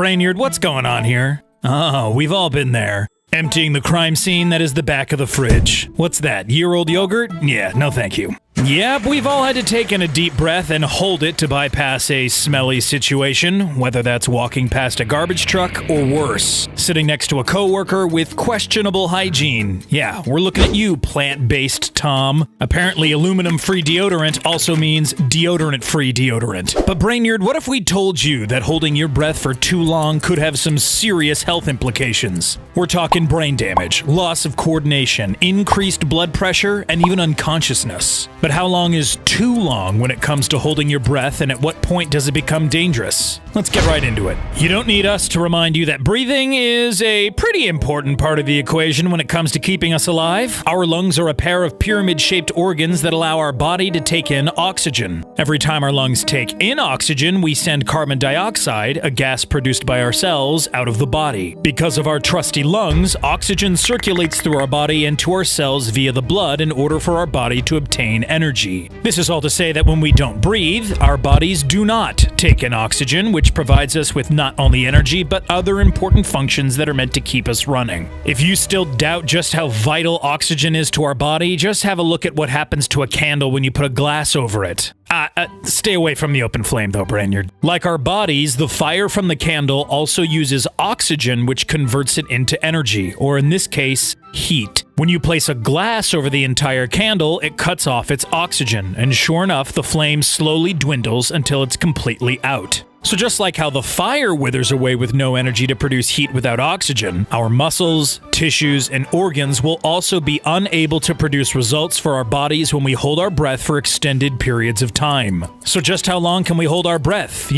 Brainerd, what's going on here? Oh, we've all been there. Emptying the crime scene that is the back of the fridge. What's that, year-old yogurt? Yeah, no thank you. Yep, we've all had to take in a deep breath and hold it to bypass a smelly situation, whether that's walking past a garbage truck or worse, sitting next to a coworker with questionable hygiene. Yeah, we're looking at you, plant-based Tom. Apparently, aluminum-free deodorant also means deodorant-free deodorant. But Brainerd, what if we told you that holding your breath for too long could have some serious health implications? We're talking brain damage, loss of coordination, increased blood pressure, and even unconsciousness. But how long is too long when it comes to holding your breath, and at what point does it become dangerous? Let's get right into it. You don't need us to remind you that breathing is a pretty important part of the equation when it comes to keeping us alive. Our lungs are a pair of pyramid-shaped organs that allow our body to take in oxygen. Every time our lungs take in oxygen, we send carbon dioxide, a gas produced by our cells, out of the body. Because of our trusty lungs, oxygen circulates through our body and to our cells via the blood in order for our body to obtain energy. This is all to say that when we don't breathe, our bodies do not take in oxygen, which provides us with not only energy, but other important functions that are meant to keep us running. If you still doubt just how vital oxygen is to our body, just have a look at what happens to a candle when you put a glass over it. Stay away from the open flame though, Brainerd. Like our bodies, the fire from the candle also uses oxygen, which converts it into energy, or in this case, heat. When you place a glass over the entire candle, it cuts off its oxygen, and sure enough, the flame slowly dwindles until it's completely out. So just like how the fire withers away with no energy to produce heat without oxygen, our muscles, tissues, and organs will also be unable to produce results for our bodies when we hold our breath for extended periods of time. So just how long can we hold our breath,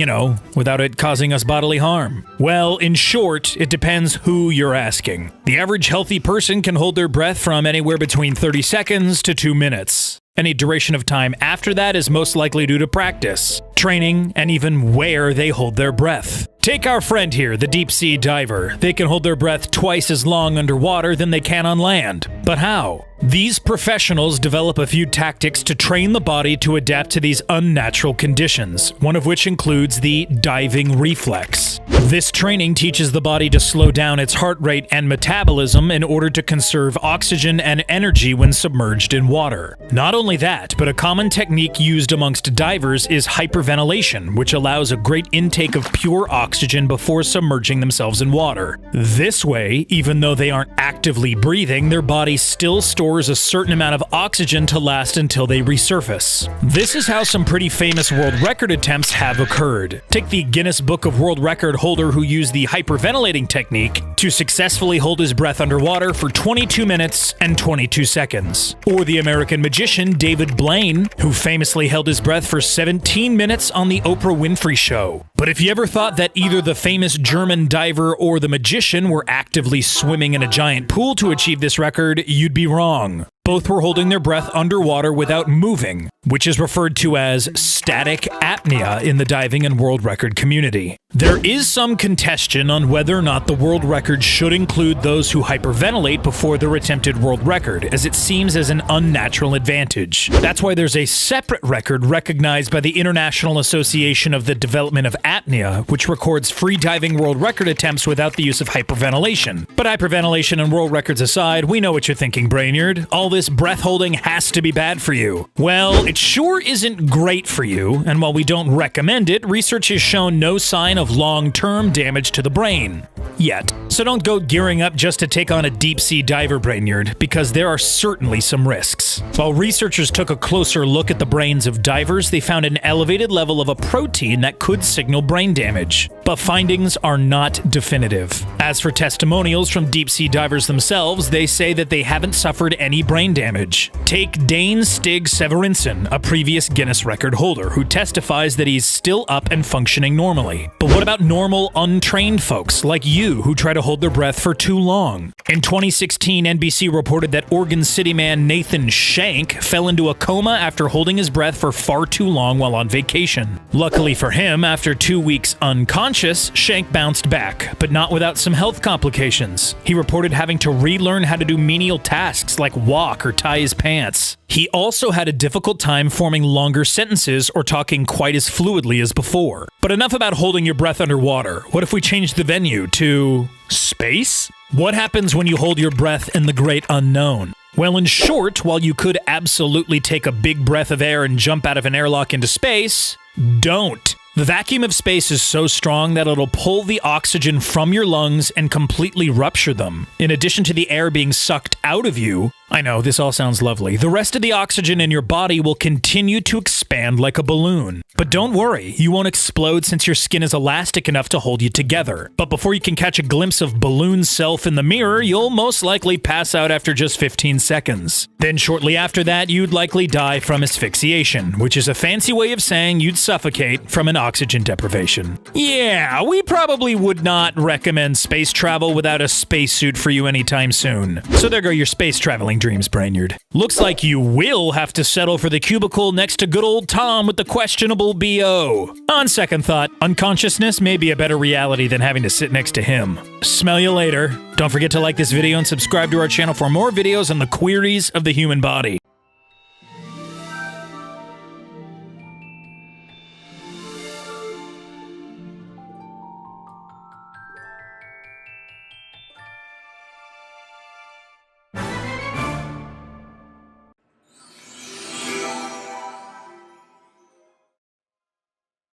without it causing us bodily harm? Well, in short, it depends who you're asking. The average healthy person can hold their breath from anywhere between 30 seconds to 2 minutes. Any duration of time after that is most likely due to practice, training, and even where they hold their breath. Take our friend here, the deep-sea diver. They can hold their breath twice as long underwater than they can on land. But how? These professionals develop a few tactics to train the body to adapt to these unnatural conditions, one of which includes the diving reflex. This training teaches the body to slow down its heart rate and metabolism in order to conserve oxygen and energy when submerged in water. Not only that, but a common technique used amongst divers is hyperventilation, which allows a great intake of pure oxygen before submerging themselves in water. This way, even though they aren't actively breathing, their body still stores a certain amount of oxygen to last until they resurface. This is how some pretty famous world record attempts have occurred. Take the Guinness Book of World Record holder who used the hyperventilating technique to successfully hold his breath underwater for 22 minutes and 22 seconds. Or the American magician David Blaine, who famously held his breath for 17 minutes on the Oprah Winfrey Show. But if you ever thought that either the famous German diver or the magician were actively swimming in a giant pool to achieve this record, you'd be wrong. Both were holding their breath underwater without moving, which is referred to as static apnea in the diving and world record community. There is some contention on whether or not the world record should include those who hyperventilate before their attempted world record, as it seems as an unnatural advantage. That's why there's a separate record recognized by the International Association of the Development of Apnea, which records free diving world record attempts without the use of hyperventilation. But hyperventilation and world records aside, we know what you're thinking, Brainerd. All this breath holding has to be bad for you. Well, it sure isn't great for you, and while we don't recommend it, research has shown no sign of long-term damage to the brain. Yet. So don't go gearing up just to take on a deep-sea diver, Brainerd, because there are certainly some risks. While researchers took a closer look at the brains of divers, they found an elevated level of a protein that could signal brain damage. But findings are not definitive. As for testimonials from deep-sea divers themselves, they say that they haven't suffered any brain damage. Take Dane Stig Severinsen, a previous Guinness record holder, who testifies that he's still up and functioning normally. But what about normal, untrained folks like you who try to hold their breath for too long? In 2016, NBC reported that Oregon City man Nathan Shank fell into a coma after holding his breath for far too long while on vacation. Luckily for him, after 2 weeks unconscious, Shank bounced back, but not without some health complications. He reported having to relearn how to do menial tasks like walk or tie his pants. He also had a difficult time forming longer sentences or talking quite as fluidly as before. But enough about holding your breath underwater. What if we change the venue to space? What happens when you hold your breath in the great unknown? Well, in short, while you could absolutely take a big breath of air and jump out of an airlock into space, don't. The vacuum of space is so strong that it'll pull the oxygen from your lungs and completely rupture them. In addition to the air being sucked out of you, I know, this all sounds lovely, the rest of the oxygen in your body will continue to expand like a balloon. But don't worry, you won't explode since your skin is elastic enough to hold you together. But before you can catch a glimpse of balloon self in the mirror, you'll most likely pass out after just 15 seconds. Then shortly after that, you'd likely die from asphyxiation, which is a fancy way of saying you'd suffocate from an oxygen deprivation. Yeah, we probably would not recommend space travel without a spacesuit for you anytime soon. So there go your space traveling dreams, Brainerd. Looks like you will have to settle for the cubicle next to good old Tom with the questionable BO. On second thought, unconsciousness may be a better reality than having to sit next to him. Smell you later. Don't forget to like this video and subscribe to our channel for more videos on the queries of the human body.